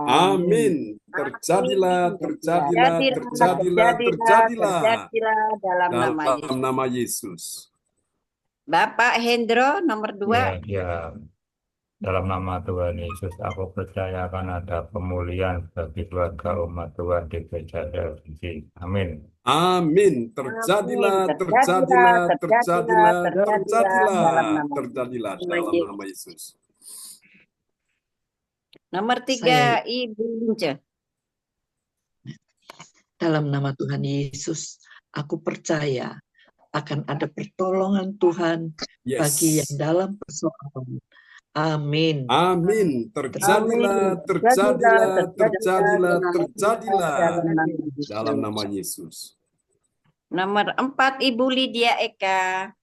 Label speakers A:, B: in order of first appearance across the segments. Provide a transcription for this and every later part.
A: Amin. Terjadilah,
B: Amin.
A: terjadilah, terjadilah, terjadilah
B: Terjadilah dalam nama
A: dalam
B: Yesus.
A: nama Yesus.
B: Bapak Hendro nomor 2.
C: Ya, ya. Dalam nama Tuhan Yesus, aku percaya akan ada pemulihan bagi keluarga umat Tuhan di gereja LCC. Amin.
A: Amin. Terjadilah, terjadilah, terjadilah, terjadilah,
B: dalam nama
A: terjadilah dalam nama Yesus.
B: Nomor 3,
D: Saya-
B: Ibu Lince.
D: Dalam nama Tuhan Yesus, aku percaya akan ada pertolongan Tuhan bagi yang
A: Yes.
D: dalam persoalan. Amin.
A: Amin. Terjadilah, terjadilah, terjadilah, terjadilah dalam nama Yesus.
B: Nomor 4, Ibu Lydia Eka.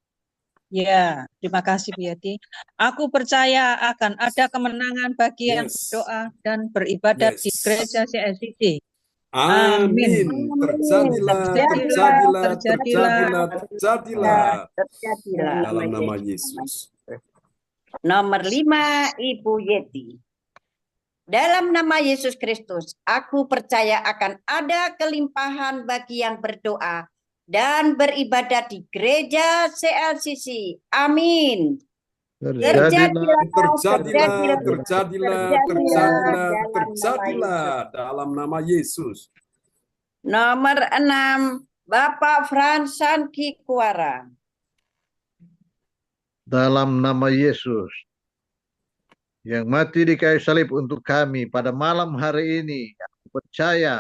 E: Ya, terima kasih Bu Yati. Aku percaya akan ada kemenangan bagi yang
A: Yes.
E: berdoa dan beribadat di
A: Yes.
E: gereja CLCC.
A: Amin. Terjadilah, terjadilah, terjadilah, terjadilah dalam nama Yesus.
B: Nomor 5, Ibu Yeti. Dalam nama Yesus Kristus, aku percaya akan ada kelimpahan bagi yang berdoa dan beribadat di gereja CLCC. Amin.
A: Terjadilah, terjadilah, terjadilah dalam nama Yesus.
B: Nomor 6, Bapak Fransan Kikuara.
F: Dalam nama Yesus yang mati di kayu salib untuk kami pada malam hari ini, aku percaya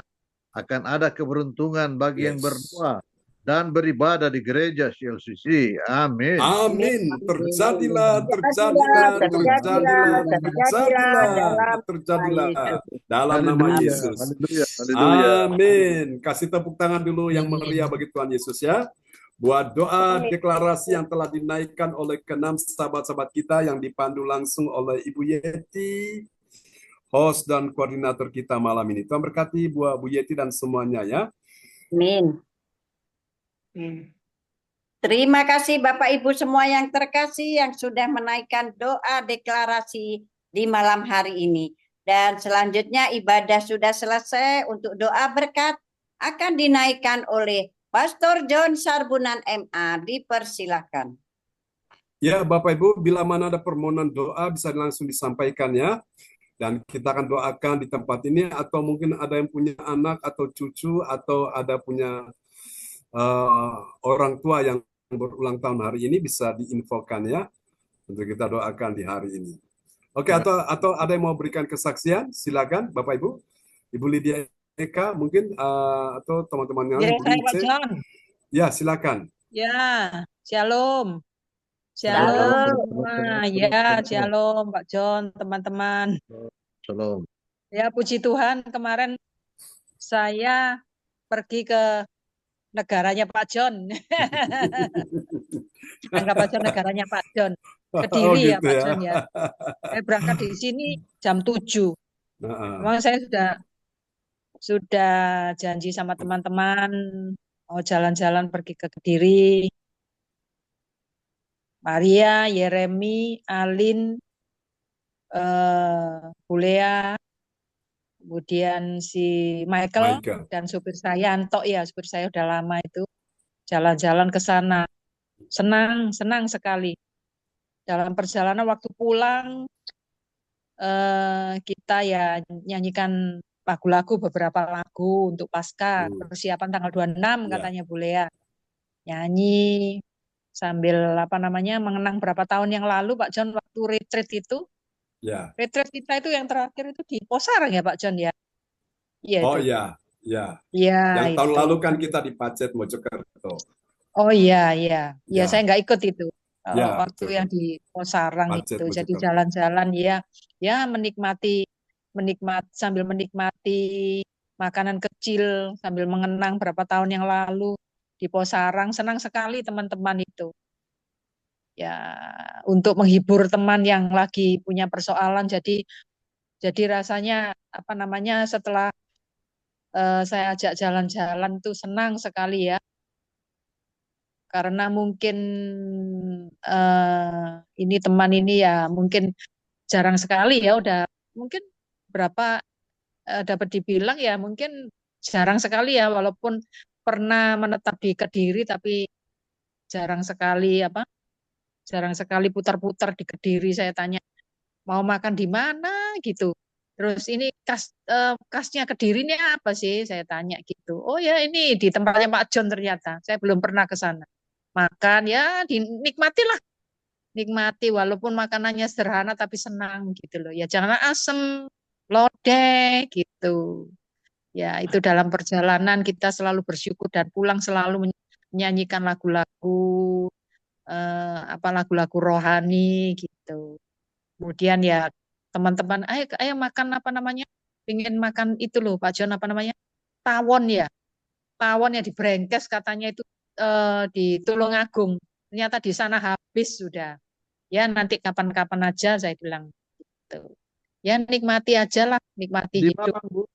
F: akan ada keberuntungan bagi yang
A: Yes.
F: berdoa dan beribadah di gereja CLCC. Amin.
A: Amin. Terjadilah, terjadilah, terjadilah, terjadilah, terjadilah dalam nama
F: Haleluya,
A: Yesus.
F: haleluya, haleluya.
A: Amin. Kasih tepuk tangan dulu yang meriah bagi Tuhan Yesus ya. Buat doa deklarasi yang telah dinaikkan oleh keenam sahabat-sahabat kita yang dipandu langsung oleh Ibu Yeti, host dan koordinator kita malam ini. Tuhan berkati buat Bu Yeti dan semuanya ya.
B: Amin. Terima kasih Bapak Ibu semua yang terkasih yang sudah menaikkan doa deklarasi di malam hari ini. Dan selanjutnya ibadah sudah selesai, untuk doa berkat akan dinaikkan oleh Pastor John Sarbunan MA. Dipersilakan.
A: Ya Bapak Ibu, bila mana ada permohonan doa bisa langsung disampaikan ya. Dan kita akan doakan di tempat ini, atau mungkin ada yang punya anak atau cucu, atau ada punya orang tua yang berulang tahun hari ini bisa diinfokan ya, untuk kita doakan di hari ini. Oke, atau ada yang mau berikan kesaksian, silakan Bapak Ibu. Ibu Lydia Eka mungkin atau teman-teman yang
E: Ya,
A: lain.
E: saya Pak John.
A: Ya, silakan.
E: Ya, shalom.
B: Shalom.
E: Ya, shalom Pak John, teman-teman.
F: Shalom.
E: Ya, puji Tuhan, kemarin saya pergi ke negaranya Pak John. Anggap aja negaranya Pak John. Kediri ya
A: gitu
E: Pak John ya. Saya berangkat di sini jam 7. Memang saya sudah janji sama teman-teman mau jalan-jalan pergi ke Kediri. Maria, Yeremi, Alin, Bulea, kemudian si Michael dan supir saya Anto, ya supir saya udah lama itu jalan-jalan ke sana. Senang sekali. Dalam perjalanan waktu pulang kita ya nyanyikan lagu-lagu, beberapa lagu untuk pasca persiapan tanggal 26 katanya Bu Lea. Nyanyi sambil mengenang berapa tahun yang lalu Pak John waktu retreat itu.
A: Ya.
E: Retreat kita itu yang terakhir itu di Posarang ya Pak John ya. Iya
A: Oh
E: itu.
A: iya.
E: Ya,
A: yang tahun
E: itu.
A: lalu kan kita di Pacet Mojokerto.
E: Oh iya. Ya, saya nggak ikut itu. Waktu
A: betul.
E: yang di Posarang
A: Pacet,
E: itu. Jadi
A: Mojokerto.
E: jalan-jalan ya menikmati sambil menikmati makanan kecil sambil mengenang berapa tahun yang lalu di Posarang. Senang sekali teman-teman itu. Ya, untuk menghibur teman yang lagi punya persoalan, jadi rasanya setelah saya ajak jalan-jalan tuh senang sekali ya, karena mungkin ini teman ini ya mungkin jarang sekali ya, udah mungkin berapa dapat dibilang ya mungkin jarang sekali ya, walaupun pernah menetap di Kediri, tapi jarang sekali jarang sekali putar-putar di Kediri. Saya tanya mau makan di mana gitu. Terus ini khasnya Kediri ini apa sih? Saya tanya gitu. Oh ya ini di tempatnya Pak John ternyata. Saya belum pernah ke sana. Makan ya dinikmatilah, nikmati walaupun makanannya sederhana tapi senang gitu loh. Ya jangan asem, lodeh gitu. Ya itu dalam perjalanan kita selalu bersyukur dan pulang selalu menyanyikan lagu-lagu lagu-lagu rohani gitu. Kemudian ya teman-teman, ayo makan apa namanya? Pengen makan itu loh, Pak John apa namanya? Tawon ya. Tawon ya di Brengkes katanya itu di Tulungagung. Ternyata di sana habis sudah. Ya nanti kapan-kapan aja saya bilang gitu. Ya nikmati aja lah, nikmati
F: Di
E: hidup
F: Malang, Bu.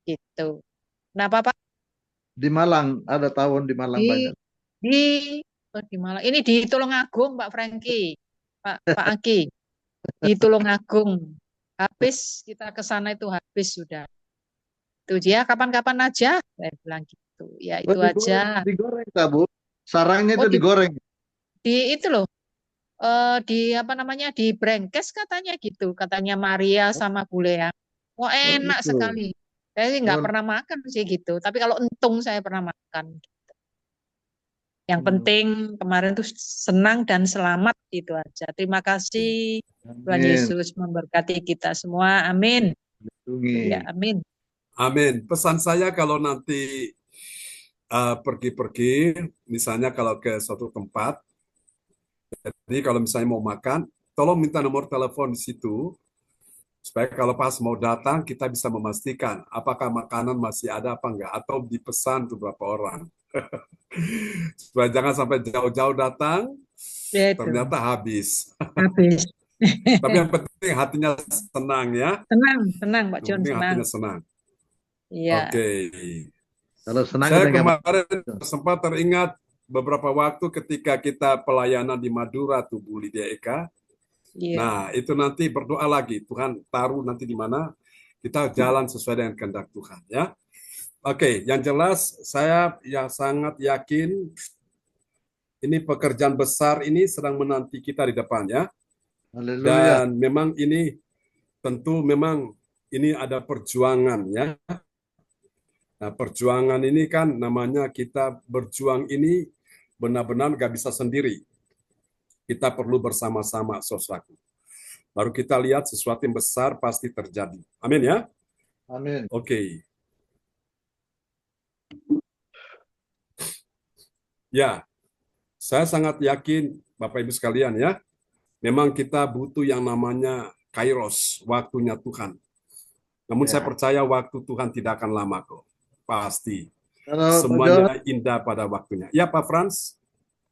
E: gitu. Kenapa Pak?
F: Di Malang, ada tawon di Malang
E: Di
F: banyak.
E: di di Malang. Ini di Tulungagung, Pak Franky, Pak Aki. Di Tulungagung. Habis kita ke sana itu habis sudah. Itu dia kapan-kapan aja saya bilang gitu. Ya itu aja.
F: Digoreng, tak, Bu? Sarangnya
E: Oh
F: itu digoreng.
E: di itu loh. Di apa namanya di Brengkes katanya gitu. Katanya Maria sama Bulea. Wah
F: Oh,
E: enak
F: gitu.
E: sekali. Saya sih nggak
F: Oh,
E: pernah makan sih gitu. Tapi kalau entung saya pernah makan. Yang
F: hmm.
E: penting kemarin tuh senang dan selamat itu aja. Terima kasih. Tuhan
F: Amin.
E: Yesus memberkati kita semua. Amin.
F: Lindungi.
E: Ya, amin.
A: Amin. Pesan saya kalau nanti pergi-pergi, misalnya kalau ke suatu tempat, jadi kalau misalnya mau makan, tolong minta nomor telepon di situ, supaya kalau pas mau datang, kita bisa memastikan apakah makanan masih ada apa enggak, atau dipesan tuh berapa orang. Supaya jangan sampai jauh-jauh datang,
E: Ya itu.
A: ternyata habis.
E: Habis.
A: Tapi yang penting hatinya senang ya.
E: Senang Pak
A: Yang
E: John,
A: penting
E: senang.
A: hatinya senang.
E: Iya.
A: Oke.
F: Kalau senang
A: Saya
F: udah nggak
A: kemarin sempat teringat beberapa waktu ketika kita pelayanan di Madura tuh Bu Lydia Eka.
E: Iya.
A: Nah, itu nanti berdoa lagi. Tuhan taruh nanti di mana kita jalan sesuai dengan kehendak Tuhan ya. Oke, yang jelas saya sangat yakin ini pekerjaan besar ini sedang menanti kita di depan ya.
F: Haleluya.
A: Dan memang ini tentu memang ini ada perjuangan ya. Nah, perjuangan ini kan namanya kita berjuang ini benar-benar nggak bisa sendiri. Kita perlu bersama-sama, saudaraku. Baru kita lihat sesuatu yang besar pasti terjadi. Amin ya.
F: Amin.
A: Oke. Ya, saya sangat yakin Bapak Ibu sekalian ya, memang kita butuh yang namanya kairos, waktunya Tuhan. Namun
F: Ya.
A: saya percaya waktu Tuhan tidak akan lama kok. Pasti.
F: Kalau Pak
A: Semuanya
F: John,
A: indah pada waktunya. Ya Pak Frans,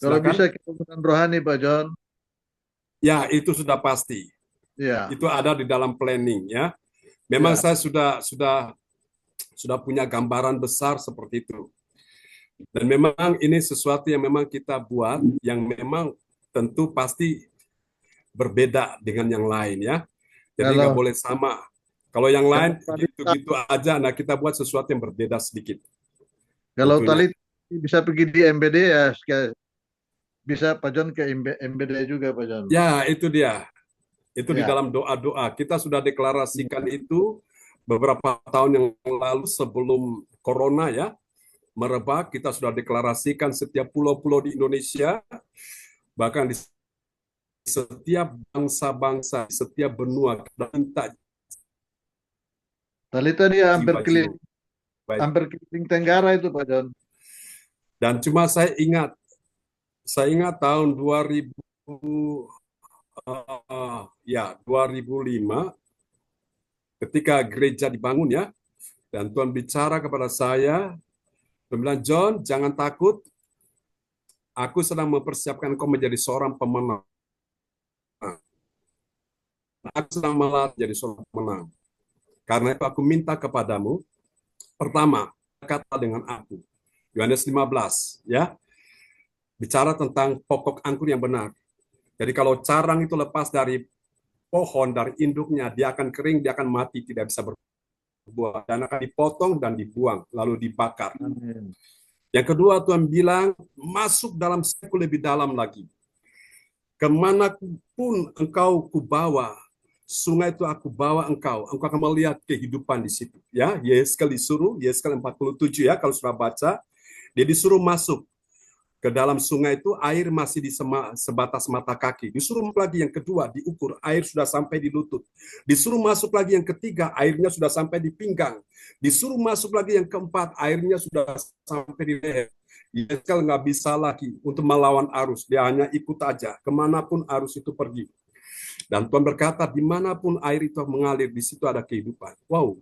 F: kalau
A: silakan.
F: bisa kita bukan rohani Pak John.
A: Ya, itu sudah pasti.
F: Ya.
A: Itu ada di dalam planning ya. Memang
F: Ya.
A: saya sudah punya gambaran besar seperti itu. Dan memang ini sesuatu yang memang kita buat yang memang tentu pasti berbeda dengan yang lain ya. Jadi nggak boleh sama. Kalau yang lain gitu-gitu aja, nah kita buat sesuatu yang berbeda sedikit.
F: Kalau
A: tentunya.
F: Tali bisa pergi di MBD ya, bisa Pak John ke MBD juga Pak John.
A: Ya, itu dia. Itu di
F: Ya.
A: dalam doa-doa. Kita sudah deklarasikan itu beberapa tahun yang lalu sebelum corona ya merebak. Kita sudah deklarasikan setiap pulau-pulau di Indonesia, bahkan di setiap bangsa-bangsa, setiap benua, kita minta
F: Tali tadi hampir
A: jiwa-jiwa.
F: keliling Tenggara itu Pak John.
A: Dan cuma saya ingat tahun 2005 ketika gereja dibangun ya, dan Tuhan bicara kepada saya, Tuhan bilang, John, jangan takut, aku sedang mempersiapkan kau menjadi seorang pemenang. Aku sedang melatih menjadi seorang pemenang. Karena itu aku minta kepadamu, pertama, kata dengan aku. Yohanes 15, ya. Bicara tentang pokok anggur yang benar. Jadi kalau carang itu lepas dari pohon, dari induknya, dia akan kering, dia akan mati, tidak bisa berbuah. berbuah dan akan dipotong dan dibuang lalu dibakar.
F: Amin.
A: Yang kedua Tuhan bilang masuk dalam saya lebih dalam lagi. Kemanapun engkau kubawa, sungai itu aku bawa engkau akan melihat kehidupan di situ. Ya, Yeskel disuruh, Yeskel 47 ya, kalau sudah baca, dia disuruh masuk ke dalam sungai itu, air masih di sebatas mata kaki. Disuruh lagi yang kedua, diukur, air sudah sampai di lutut. Disuruh masuk lagi yang ketiga, airnya sudah sampai di pinggang. Disuruh masuk lagi yang keempat, airnya sudah sampai di leher. Yeskel nggak bisa lagi untuk melawan arus, dia hanya ikut aja, kemanapun arus itu pergi. Dan Tuhan berkata, dimanapun air itu mengalir, di situ ada kehidupan. Wow.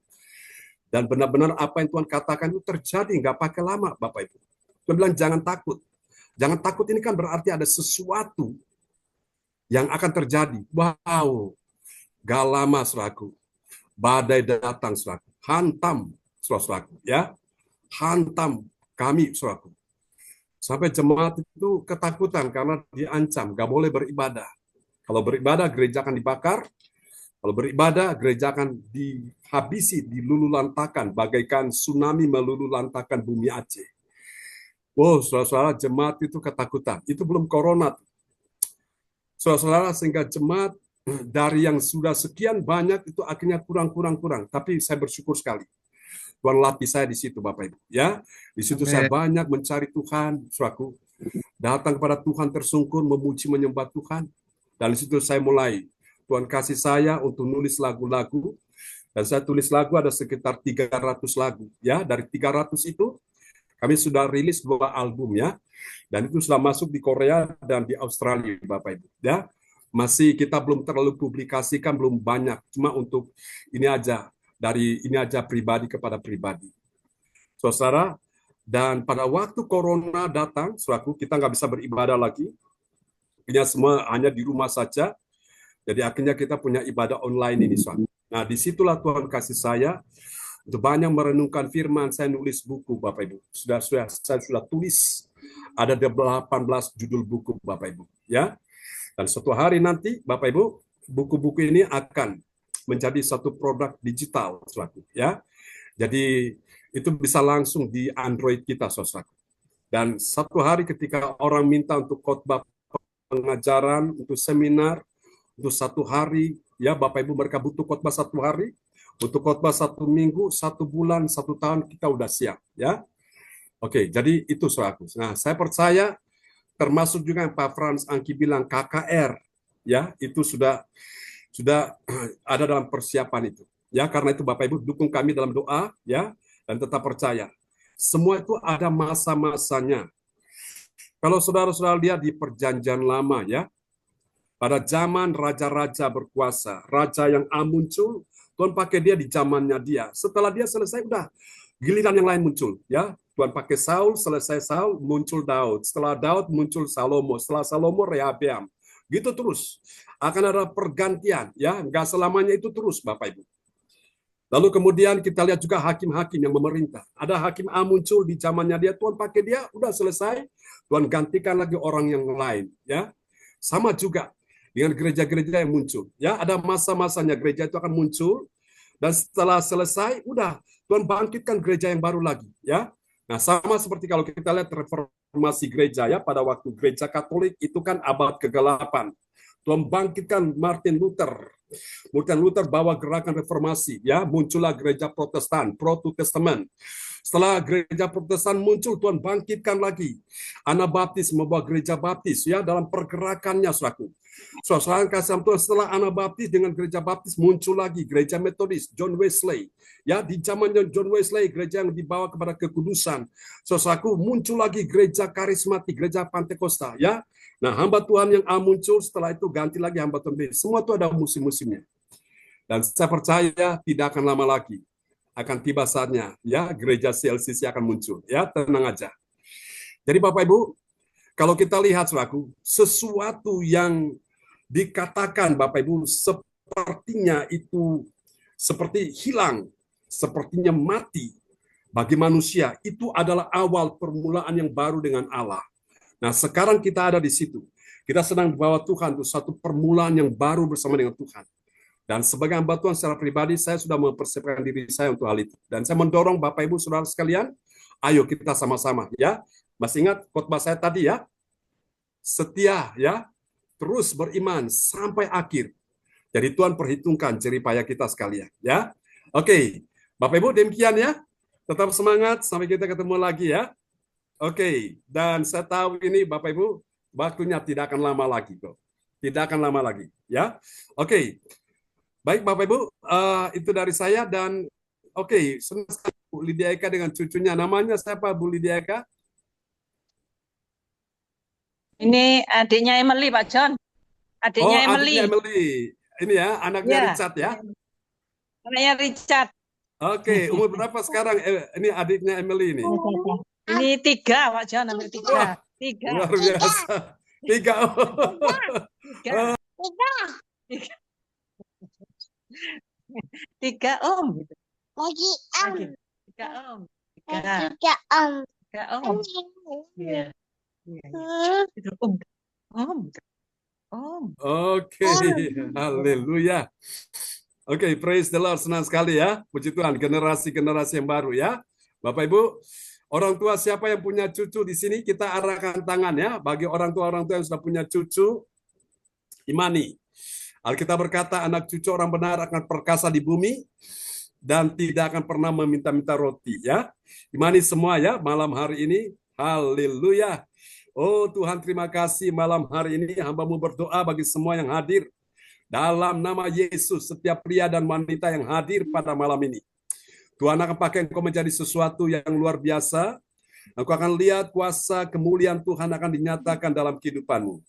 A: Dan benar-benar apa yang Tuhan katakan itu terjadi, nggak pakai lama, Bapak Ibu. Tuhan bilang, jangan takut. Jangan takut ini kan berarti ada sesuatu yang akan terjadi. Wow, gak lama saudaraku. Badai datang saudaraku. Hantam saudaraku. Ya, hantam kami saudaraku. Sampai jemaat itu ketakutan karena diancam. Gak boleh beribadah. Kalau beribadah gereja akan dibakar. Kalau beribadah gereja akan dihabisi, dilululantakan. Bagaikan tsunami melululantakan bumi Aceh. Wow, saudara-saudara, jemaat itu ketakutan. Itu belum corona. Saudara-saudara, sehingga jemaat dari yang sudah sekian banyak itu akhirnya kurang. Tapi saya bersyukur sekali. Tuhan latih saya di situ, Bapak Ibu. Ya, di situ
F: Amin.
A: saya banyak mencari Tuhan, saudaraku. Datang kepada Tuhan tersungkur, memuji, menyembah Tuhan. Dan di situ saya mulai. Tuhan kasih saya untuk nulis lagu-lagu. Dan saya tulis lagu ada sekitar 300 lagu. Ya, dari 300 itu, kami sudah rilis 2 album ya, dan itu sudah masuk di Korea dan di Australia, Bapak Ibu. Ya, masih kita belum terlalu publikasikan, belum banyak, cuma untuk ini aja, dari ini aja pribadi kepada pribadi. Saudara, dan pada waktu Corona datang, saudaraku, kita nggak bisa beribadah lagi, akhirnya semua hanya di rumah saja. Jadi akhirnya kita punya ibadah online ini, saudara. Nah, disitulah Tuhan kasih saya untuk banyak merenungkan firman. Saya nulis buku, Bapak Ibu. Saya sudah tulis ada 18 judul buku, Bapak Ibu. Ya, dan suatu hari nanti, Bapak Ibu, buku-buku ini akan menjadi satu produk digital, saudaraku. Ya, jadi itu bisa langsung di Android kita, saudaraku. Dan satu hari ketika orang minta untuk khotbah pengajaran, untuk seminar, untuk 1 hari, ya Bapak Ibu, mereka butuh khotbah 1 hari. Untuk khotbah 1 minggu, 1 bulan, 1 tahun kita udah siap, ya. Oke, jadi itu saudaraku. Nah, saya percaya termasuk juga yang Pak Frans Angki bilang KKR, ya, itu sudah ada dalam persiapan itu. Ya, karena itu Bapak Ibu dukung kami dalam doa, ya, dan tetap percaya. Semua itu ada masa-masanya. Kalau saudara-saudara lihat di perjanjian lama, ya, pada zaman raja-raja berkuasa, raja yang muncul, Tuhan pakai dia di zamannya dia. Setelah dia selesai, udah giliran yang lain muncul. Ya, Tuhan pakai Saul, selesai Saul, muncul Daud. Setelah Daud, muncul Salomo. Setelah Salomo, Rehabeam. Gitu terus. Akan ada pergantian. Ya, nggak selamanya itu terus, Bapak Ibu. Lalu kemudian kita lihat juga hakim-hakim yang memerintah. Ada hakim A muncul di zamannya dia, Tuhan pakai dia, udah selesai. Tuhan gantikan lagi orang yang lain. Ya, sama juga dengan gereja-gereja yang muncul. Ya, ada masa-masanya gereja itu akan muncul, dan setelah selesai, udah Tuhan bangkitkan gereja yang baru lagi. Ya, nah sama seperti kalau kita lihat reformasi gereja, ya, pada waktu gereja Katolik itu kan abad ke-8. Tuhan bangkitkan Martin Luther. Martin Luther bawa gerakan reformasi, ya, muncullah gereja Protestan, Proto Testament. Setelah gereja Protestan muncul, Tuhan bangkitkan lagi Anabaptis membawa gereja Baptis, ya, dalam pergerakannya, saudaraku. Saudara kasih Tuhan, setelah Anabaptis dengan gereja Baptis muncul lagi gereja Metodis, John Wesley. Ya, di zaman John Wesley, gereja yang dibawa kepada kekudusan. Saudaraku, muncul lagi gereja karismatik, gereja Pantekosta, ya. Nah, hamba Tuhan yang A muncul, setelah itu ganti lagi hamba Tuhan B. Semua itu ada musim-musimnya. Dan saya percaya tidak akan lama lagi akan tiba saatnya, ya, gereja CLCC akan muncul. Ya, tenang aja. Jadi Bapak Ibu, kalau kita lihat, saudaraku, sesuatu yang dikatakan Bapak Ibu sepertinya itu seperti hilang, sepertinya mati bagi manusia, itu adalah awal permulaan yang baru dengan Allah. Nah, sekarang kita ada di situ. Kita sedang membawa Tuhan untuk satu permulaan yang baru bersama dengan Tuhan. Dan sebagai hamba Tuhan secara pribadi, saya sudah mempersiapkan diri saya untuk hal itu. Dan saya mendorong Bapak Ibu Saudara sekalian, ayo kita sama-sama ya. Masih ingat khotbah saya tadi ya? Setia ya, terus beriman sampai akhir. Jadi Tuhan perhitungkan jerih payah kita sekalian ya. Oke, Bapak Ibu demikian ya. Tetap semangat sampai kita ketemu lagi ya. Oke, dan saya tahu ini Bapak Ibu waktunya tidak akan lama lagi kok. Tidak akan lama lagi ya. Oke. Baik Bapak Ibu, itu dari saya dan oke, senang sekali Bu Lydia Eka dengan cucunya. Namanya siapa Bu Lydia Eka?
E: Ini adiknya Emily, Pak John. Adiknya Emily.
A: Adiknya Emily. Ini ya, anaknya
E: Ya.
A: Richard ya.
E: Anaknya Richard.
A: Oke, umur berapa sekarang? Ini adiknya Emily ini.
E: Ini 3, Pak John, ambil 3.
A: Wah,
E: 3.
A: luar biasa. 3.
E: Tiga. 3 Om.
G: Lagi
E: Lagi. 3 Om. 3
G: tiga
E: Om. Iya. Itu Om. Om.
A: Oke, haleluya. Oke, praise the Lord, senang sekali ya. Puji Tuhan, generasi-generasi yang baru ya. Bapak Ibu, orang tua siapa yang punya cucu di sini, kita arahkan tangan ya. Bagi orang tua yang sudah punya cucu, imani. Alkitab berkata, anak cucu orang benar akan perkasa di bumi dan tidak akan pernah meminta-minta roti ya. Imani semua ya malam hari ini. Haleluya. Oh Tuhan, terima kasih malam hari ini hamba-Mu berdoa bagi semua yang hadir. Dalam nama Yesus, setiap pria dan wanita yang hadir pada malam ini. Tuhan akan pakai engkau menjadi sesuatu yang luar biasa. Engkau akan lihat kuasa kemuliaan Tuhan akan dinyatakan dalam kehidupanmu.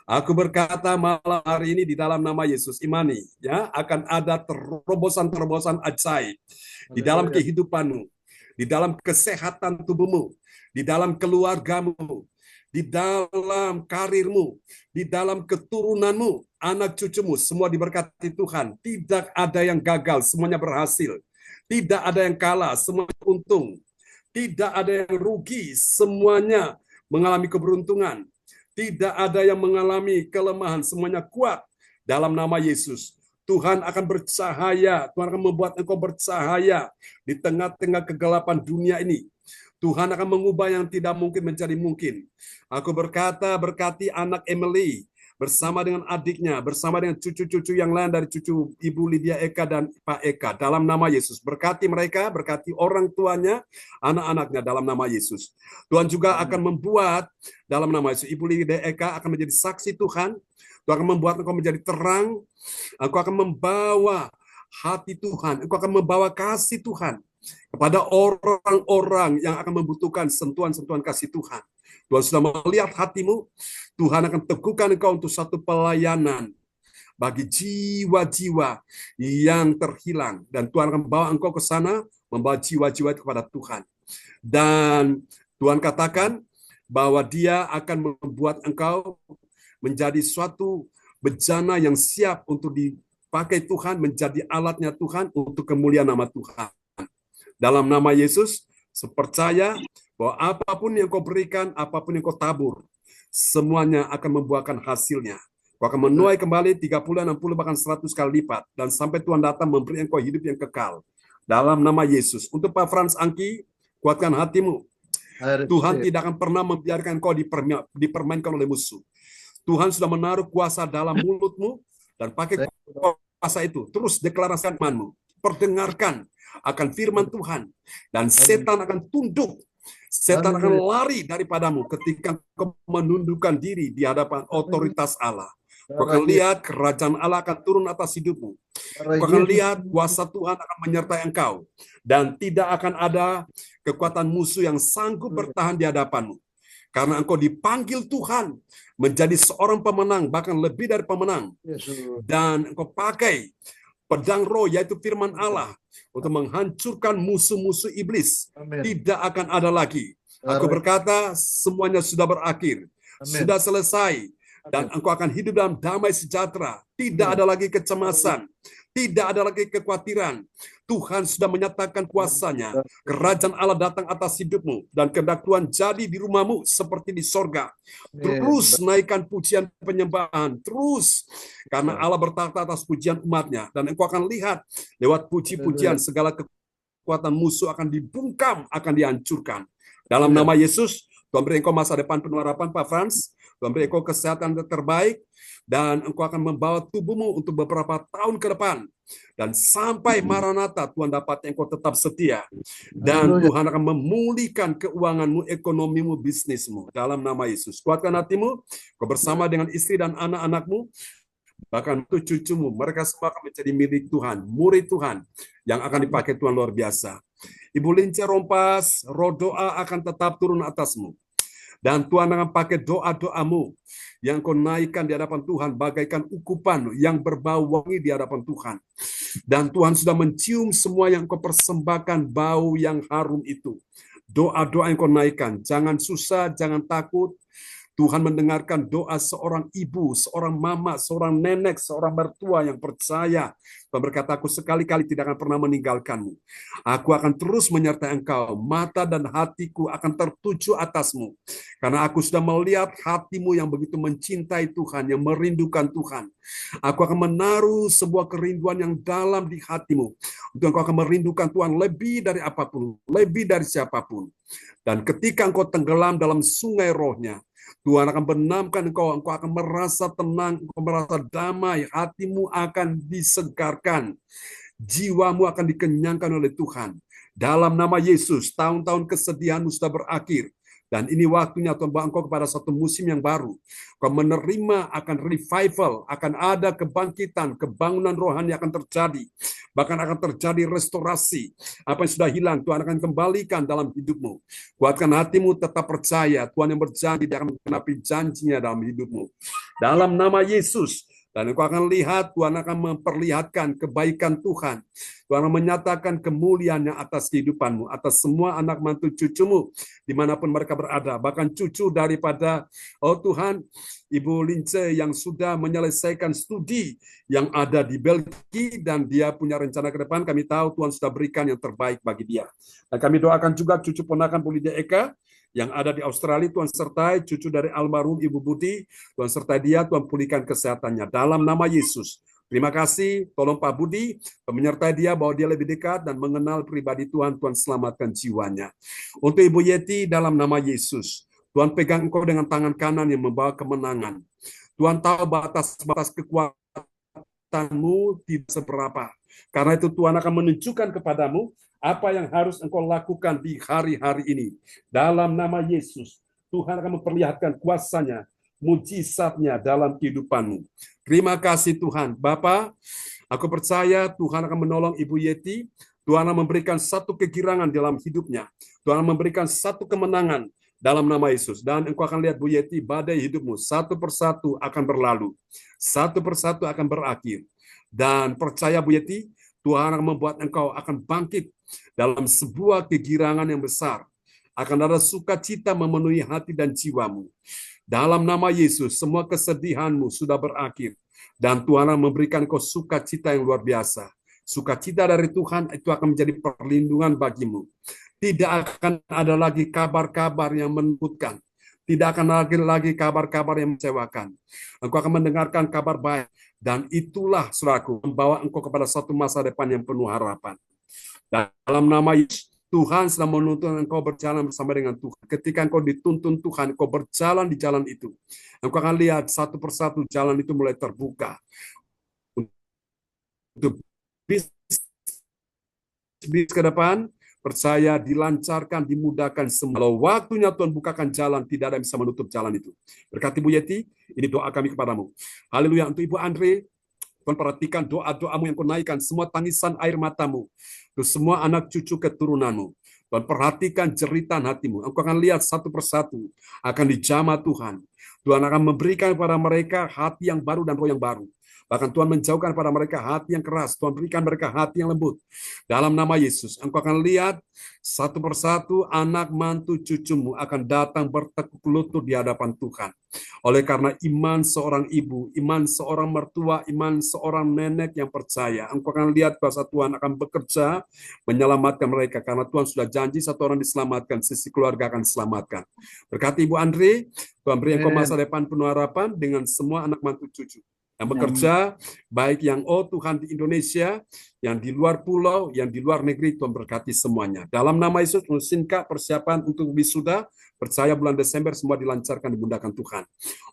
A: Aku berkata malam hari ini di dalam nama Yesus, imani ya, akan ada terobosan-terobosan ajaib di dalam kehidupanmu, di dalam kesehatan tubuhmu, di dalam keluargamu, di dalam karirmu, di dalam keturunanmu, anak cucumu, semua diberkati Tuhan. Tidak ada yang gagal, semuanya berhasil. Tidak ada yang kalah, semuanya untung. Tidak ada yang rugi, semuanya mengalami keberuntungan. Tidak ada yang mengalami kelemahan, semuanya kuat dalam nama Yesus. Tuhan akan bercahaya, Tuhan akan membuat engkau bercahaya di tengah-tengah kegelapan dunia ini. Tuhan akan mengubah yang tidak mungkin menjadi mungkin. Aku berkata, berkati anak Emily, bersama dengan adiknya, bersama dengan cucu-cucu yang lain dari cucu Ibu Lydia Eka dan Pak Eka. Dalam nama Yesus, berkati mereka, berkati orang tuanya, anak-anaknya dalam nama Yesus. Tuhan juga akan membuat, dalam nama Yesus, Ibu Lydia Eka akan menjadi saksi Tuhan. Tuhan akan membuat engkau menjadi terang. Engkau akan membawa hati Tuhan. Engkau akan membawa kasih Tuhan kepada orang-orang yang akan membutuhkan sentuhan-sentuhan kasih Tuhan. Tuhan sudah melihat hatimu, Tuhan akan teguhkan engkau untuk satu pelayanan bagi jiwa-jiwa yang terhilang. Dan Tuhan akan membawa engkau ke sana, membawa jiwa-jiwa itu kepada Tuhan. Dan Tuhan katakan bahwa Dia akan membuat engkau menjadi suatu bejana yang siap untuk dipakai Tuhan, menjadi alatnya Tuhan untuk kemuliaan nama Tuhan. Dalam nama Yesus, percaya bahwa apapun yang kau berikan, apapun yang kau tabur, semuanya akan membuahkan hasilnya. Kau akan menuai kembali 30, 60, bahkan 100 kali lipat. Dan sampai Tuhan datang memberi engkau hidup yang kekal. Dalam nama Yesus. Untuk Pak Frans Angki, kuatkan hatimu. Tuhan tidak akan pernah membiarkan engkau dipermainkan oleh musuh. Tuhan sudah menaruh kuasa dalam mulutmu, dan pakai kuasa itu. Terus deklarasikan imanmu. Perdengarkan akan firman Tuhan. Dan setan akan tunduk. Setan akan lari daripadamu ketika kau menundukkan diri di hadapan otoritas Allah. Kau akan lihat kerajaan Allah akan turun atas hidupmu. Kau akan lihat kuasa Tuhan akan menyertai engkau. Dan tidak akan ada kekuatan musuh yang sanggup bertahan di hadapanmu. Karena engkau dipanggil Tuhan menjadi seorang pemenang, bahkan lebih dari pemenang. Dan engkau pakai pedang roh, yaitu firman Allah, untuk menghancurkan musuh-musuh iblis. Tidak akan ada lagi. Aku berkata, semuanya sudah berakhir. Sudah selesai. Dan engkau akan hidup dalam damai sejahtera. Tidak ada lagi kecemasan. Tidak ada lagi kekhawatiran. Tuhan sudah menyatakan kuasa-Nya. Kerajaan Allah datang atas hidupmu. Dan kehendak Tuhan jadi di rumahmu seperti di sorga. Terus naikkan pujian penyembahan. Terus. Karena Allah bertakhta atas pujian umat-Nya. Dan engkau akan lihat lewat puji-pujian segala kekuatan musuh akan dibungkam, akan dihancurkan. Dalam nama Yesus, Tuhan beri engkau masa depan penuh harapan, Pak Frans. Tuhan beri engkau kesehatan terbaik. Dan engkau akan membawa tubuhmu untuk beberapa tahun ke depan. Dan sampai Maranatha, Tuhan dapat engkau tetap setia. Dan Tuhan akan memulihkan keuanganmu, ekonomimu, bisnismu. Dalam nama Yesus. Kuatkan hatimu, kau bersama dengan istri dan anak-anakmu, bahkan untuk cucumu, mereka semua akan menjadi milik Tuhan, murid Tuhan, yang akan dipakai Tuhan luar biasa. Ibu Lince Rompas, roh doa akan tetap turun atasmu. Dan Tuhan akan pakai doa-doamu yang kau naikkan di hadapan Tuhan bagaikan ukupan yang berbau wangi di hadapan Tuhan. Dan Tuhan sudah mencium semua yang kau persembahkan bau yang harum itu. Doa-doa yang kau naikkan, jangan susah, jangan takut. Tuhan mendengarkan doa seorang ibu, seorang mama, seorang nenek, seorang mertua yang percaya. Tuhan berkata, aku sekali-kali tidak akan pernah meninggalkanmu. Aku akan terus menyertai engkau. Mata dan hatiku akan tertuju atasmu. Karena aku sudah melihat hatimu yang begitu mencintai Tuhan, yang merindukan Tuhan. Aku akan menaruh sebuah kerinduan yang dalam di hatimu. Untuk engkau akan merindukan Tuhan lebih dari apapun, lebih dari siapapun. Dan ketika engkau tenggelam dalam sungai rohnya, Tuhan akan benamkan engkau akan merasa tenang, engkau merasa damai, hatimu akan disegarkan, jiwamu akan dikenyangkan oleh Tuhan. Dalam nama Yesus, tahun-tahun kesedihanmu sudah berakhir. Dan ini waktunya Tuhan bawa engkau kepada satu musim yang baru. Kau menerima akan revival, akan ada kebangkitan, kebangunan rohani akan terjadi. Bahkan akan terjadi restorasi. Apa yang sudah hilang, Tuhan akan kembalikan dalam hidupmu. Kuatkan hatimu, tetap percaya. Tuhan yang berjanji, Dia akan menenapi janjinya dalam hidupmu. Dalam nama Yesus. Dan engkau akan lihat, Tuhan akan memperlihatkan kebaikan Tuhan. Tuhan akan menyatakan kemuliaannya atas kehidupanmu, atas semua anak mantu cucumu, dimanapun mereka berada. Bahkan cucu daripada, oh Tuhan, Ibu Lince yang sudah menyelesaikan studi yang ada di Belgia, dan dia punya rencana ke depan, kami tahu Tuhan sudah berikan yang terbaik bagi dia. Dan kami doakan juga cucu ponakan Bu Lydia Eka, yang ada di Australia, Tuhan sertai cucu dari almarhum Ibu Budi, Tuhan sertai dia, Tuhan pulihkan kesehatannya. Dalam nama Yesus, terima kasih, tolong Pak Budi, menyertai dia bahwa dia lebih dekat dan mengenal pribadi Tuhan, Tuhan selamatkan jiwanya. Untuk Ibu Yeti, dalam nama Yesus, Tuhan pegang engkau dengan tangan kanan yang membawa kemenangan. Tuhan tahu batas-batas kekuatanmu tidak seberapa. Karena itu Tuhan akan menunjukkan kepadamu apa yang harus engkau lakukan di hari-hari ini. Dalam nama Yesus, Tuhan akan memperlihatkan kuasa-Nya, mujizat-Nya dalam kehidupanmu. Terima kasih Tuhan. Bapa, aku percaya Tuhan akan menolong Ibu Yeti. Tuhan akan memberikan satu kegirangan dalam hidupnya. Tuhan akan memberikan satu kemenangan dalam nama Yesus. Dan engkau akan lihat Bu Yeti, badai hidupmu satu persatu akan berlalu. Satu persatu akan berakhir. Dan percaya Bu Yeti, Tuhan akan membuat engkau akan bangkit dalam sebuah kegirangan yang besar. Akan ada sukacita memenuhi hati dan jiwamu. Dalam nama Yesus, semua kesedihanmu sudah berakhir. Dan Tuhan akan memberikan engkau sukacita yang luar biasa. Sukacita dari Tuhan itu akan menjadi perlindungan bagimu. Tidak akan ada lagi kabar-kabar yang menakutkan. Tidak akan lagi kabar-kabar yang mengecewakan. Engkau akan mendengarkan kabar baik. Dan itulah, saudaraku, membawa engkau kepada satu masa depan yang penuh harapan. Dalam nama Yesus, Tuhan sedang menuntun engkau berjalan bersama dengan Tuhan. Ketika engkau dituntun Tuhan, engkau berjalan di jalan itu. Engkau akan lihat satu persatu jalan itu mulai terbuka. Untuk bisnis ke depan, percaya dilancarkan, dimudahkan semua. Kalau waktunya Tuhan bukakan jalan, tidak ada yang bisa menutup jalan itu. Berkati Bu Yeti, ini doa kami kepadamu. Haleluya. Untuk Ibu Andre, Tuhan perhatikan doa-doamu yang kau naikkan, semua tangisan air matamu, untuk semua anak cucu keturunanmu. Tuhan perhatikan jeritan hatimu. Engkau akan lihat satu persatu akan dijamah Tuhan. Tuhan akan memberikan kepada mereka hati yang baru dan roh yang baru. Bahkan Tuhan menjauhkan pada mereka hati yang keras. Tuhan berikan mereka hati yang lembut. Dalam nama Yesus, engkau akan lihat satu persatu anak, mantu, cucumu akan datang bertekuk lutut di hadapan Tuhan. Oleh karena iman seorang ibu, iman seorang mertua, iman seorang nenek yang percaya, engkau akan lihat kuasa Tuhan akan bekerja menyelamatkan mereka. Karena Tuhan sudah janji satu orang diselamatkan, sisi keluarga akan diselamatkan. Berkati Ibu Andri, Tuhan beri engkau masa depan penuh harapan dengan semua anak mantu cucu yang bekerja, baik yang Tuhan di Indonesia, yang di luar pulau, yang di luar negeri, Tuhan berkati semuanya. Dalam nama Yesus, singkat persiapan untuk wisuda, percaya bulan Desember semua dilancarkan, dimudahkan Tuhan.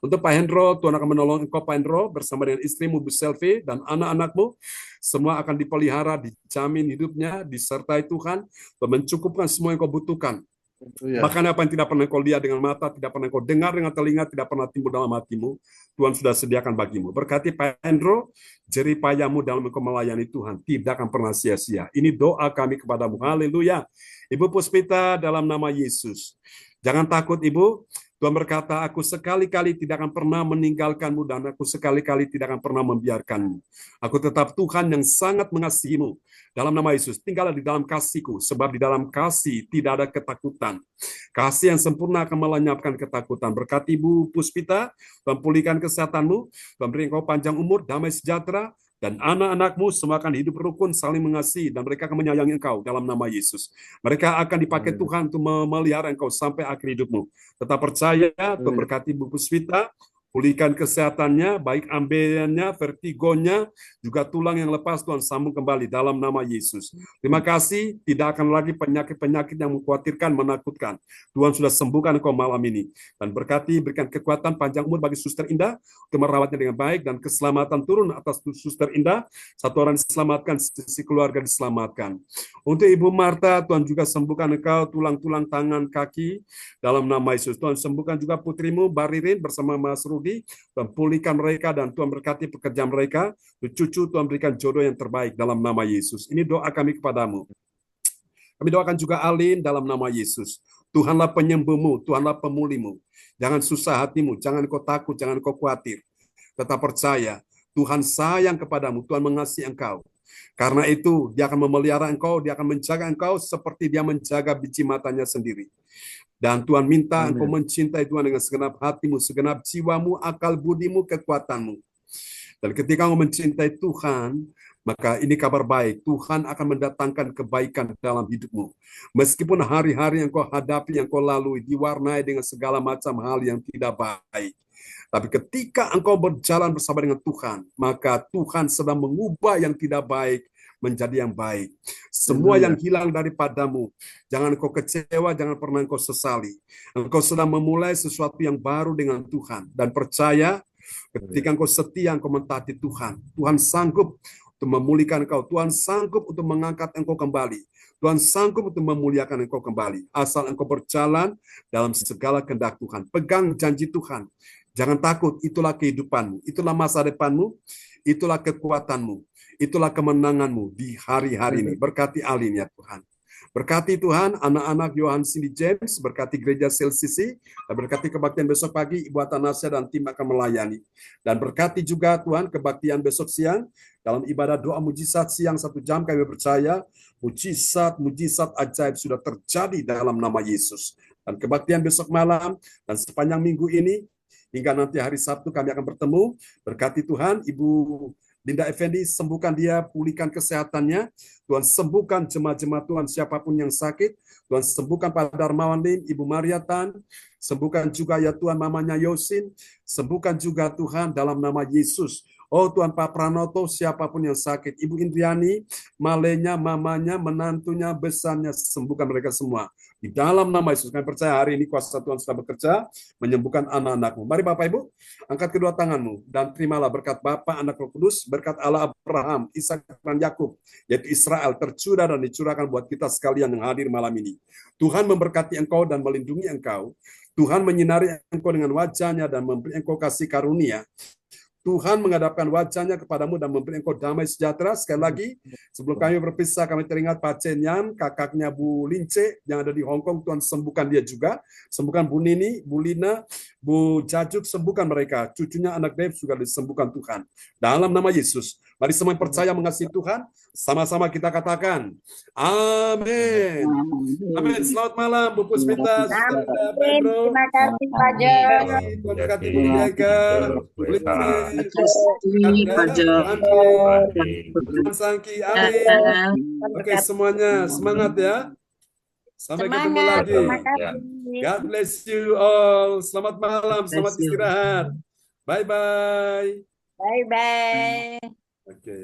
A: Untuk Pak Hendro, Tuhan akan menolong engkau Pak Hendro, bersama dengan istrimu Bu Selvi, dan anak-anakmu, semua akan dipelihara, dijamin hidupnya, disertai Tuhan, dan mencukupkan semua yang kau butuhkan. Bahkan apa yang tidak pernah kau lihat dengan mata, tidak pernah kau dengar dengan telinga, tidak pernah timbul dalam hatimu, Tuhan sudah sediakan bagimu. Berkati Pak Hendro, jerih payahmu dalam engkau melayani Tuhan, tidak akan pernah sia-sia. Ini doa kami kepadamu. Haleluya. Ibu Puspita, dalam nama Yesus. Jangan takut Ibu, Tuhan berkata, aku sekali-kali tidak akan pernah meninggalkanmu dan aku sekali-kali tidak akan pernah membiarkanmu. Aku tetap Tuhan yang sangat mengasihimu. Dalam nama Yesus, tinggallah di dalam kasih-Ku, sebab di dalam kasih tidak ada ketakutan. Kasih yang sempurna akan melenyapkan ketakutan. Berkati Ibu Puspita, Tuhan pulihkan kesehatanmu, Tuhan beri engkau panjang umur, damai sejahtera, dan anak-anakmu semua akan hidup rukun, saling mengasihi, dan mereka akan menyayangi engkau dalam nama Yesus. Mereka akan dipakai Tuhan untuk memelihara engkau sampai akhir hidupmu. Tetap percaya, Tuhan berkati Ibu Puspita, pulihkan kesehatannya, baik ambelannya, vertigonya, juga tulang yang lepas, Tuhan sambung kembali dalam nama Yesus. Terima kasih, tidak akan lagi penyakit-penyakit yang mengkhawatirkan, menakutkan. Tuhan sudah sembuhkan engkau malam ini. Dan berkati, berikan kekuatan panjang umur bagi Suster Indah, untuk merawatnya dengan baik, dan keselamatan turun atas Suster Indah, satu orang diselamatkan, sisi keluarga diselamatkan. Untuk Ibu Marta, Tuhan juga sembuhkan engkau, tulang-tulang tangan, kaki, dalam nama Yesus. Tuhan sembuhkan juga putrimu, Baririn, bersama Mas Rudi, Tuhan pulihkan mereka dan Tuhan berkati pekerjaan mereka. Cucu Tuhan berikan jodoh yang terbaik dalam nama Yesus. Ini doa kami kepadamu. Kami doakan juga Alin dalam nama Yesus. Tuhanlah penyembuhmu, Tuhanlah pemulihmu. Jangan susah hatimu, jangan kau takut, jangan kau khawatir. Tetap percaya, Tuhan sayang kepadamu, Tuhan mengasihi engkau. Karena itu, dia akan memelihara engkau, dia akan menjaga engkau seperti dia menjaga biji matanya sendiri. Dan Tuhan minta engkau mencintai Tuhan dengan segenap hatimu, segenap jiwamu, akal budimu, kekuatanmu. Dan ketika engkau mencintai Tuhan, maka ini kabar baik. Tuhan akan mendatangkan kebaikan dalam hidupmu. Meskipun hari-hari yang kau hadapi, yang kau lalui, diwarnai dengan segala macam hal yang tidak baik. Tapi ketika engkau berjalan bersama dengan Tuhan, maka Tuhan sedang mengubah yang tidak baik menjadi yang baik. Semua yang hilang daripadamu, jangan engkau kecewa, jangan pernah engkau sesali. Engkau sedang memulai sesuatu yang baru dengan Tuhan. Dan percaya, ketika engkau setia, engkau mentaati Tuhan, Tuhan sanggup untuk memulihkan engkau. Tuhan sanggup untuk mengangkat engkau kembali. Tuhan sanggup untuk memuliakan engkau kembali. Asal engkau berjalan dalam segala kehendak Tuhan. Pegang janji Tuhan. Jangan takut, itulah kehidupanmu. Itulah masa depanmu. Itulah kekuatanmu. Itulah kemenanganmu di hari-hari ini. Berkati Alin ya Tuhan. Berkati Tuhan anak-anak Yohan Cindy James, berkati gereja Selsisi, dan berkati kebaktian besok pagi Ibu Atanasya dan tim akan melayani. Dan berkati juga Tuhan kebaktian besok siang, dalam ibadah doa mujizat siang 1 jam kami percaya, mujizat ajaib sudah terjadi dalam nama Yesus. Dan kebaktian besok malam, dan sepanjang minggu ini, hingga nanti hari Sabtu kami akan bertemu, berkati Tuhan, Ibu Linda Effendi, sembuhkan dia, pulihkan kesehatannya. Tuhan sembuhkan jemaat-jemaat Tuhan siapapun yang sakit. Tuhan sembuhkan Pak Darmawan Lim, Ibu Mariatan. Sembuhkan juga ya Tuhan mamanya Yosin. Sembuhkan juga Tuhan dalam nama Yesus. Oh Tuhan Pak Pranoto, siapapun yang sakit. Ibu Indriani, malenya, mamanya, menantunya, besarnya, sembuhkan mereka semua. Di dalam nama Yesus, kami percaya hari ini kuasa Tuhan sudah bekerja, menyembuhkan anak-anakmu. Mari Bapak Ibu, angkat kedua tanganmu, dan terimalah berkat Bapa, Anak, Roh Kudus, berkat Allah Abraham, Ishak dan Yakub, yaitu Israel, tercurah dan dicurahkan buat kita sekalian yang hadir malam ini. Tuhan memberkati engkau dan melindungi engkau. Tuhan menyinari engkau dengan wajahnya dan memberi engkau kasih karunia. Tuhan menghadapkan wajahnya kepadamu dan memberi engkau damai sejahtera. Sekali lagi, sebelum kami berpisah, kami teringat Pak Cenyan, kakaknya Bu Lince yang ada di Hong Kong. Tuhan sembuhkan dia juga. Sembuhkan Bu Nini, Bu Lina, Bu Jajuk, sembuhkan mereka. Cucunya anak Dave juga disembuhkan Tuhan. Dalam nama Yesus, mari semua yang percaya mengasihi Tuhan, sama-sama kita katakan, amin. Amin. Selamat malam, Bu Puspita,
B: Amin.
A: Pak Bro.
B: Terima kasih Pak Jos.
A: Tuhan berkati Bu Mega, Bu Lince,
D: Terima kasih Pak Jo.
A: Tuhan Sangki, amin. Oke, semuanya semangat ya. Sampai ketemu
B: Semangat.
A: lagi.
B: Terima kasih.
A: God bless you all. Selamat malam,
D: God
A: selamat
D: bless you.
A: istirahat. Bye-bye.
B: Bye-bye.
A: Oke.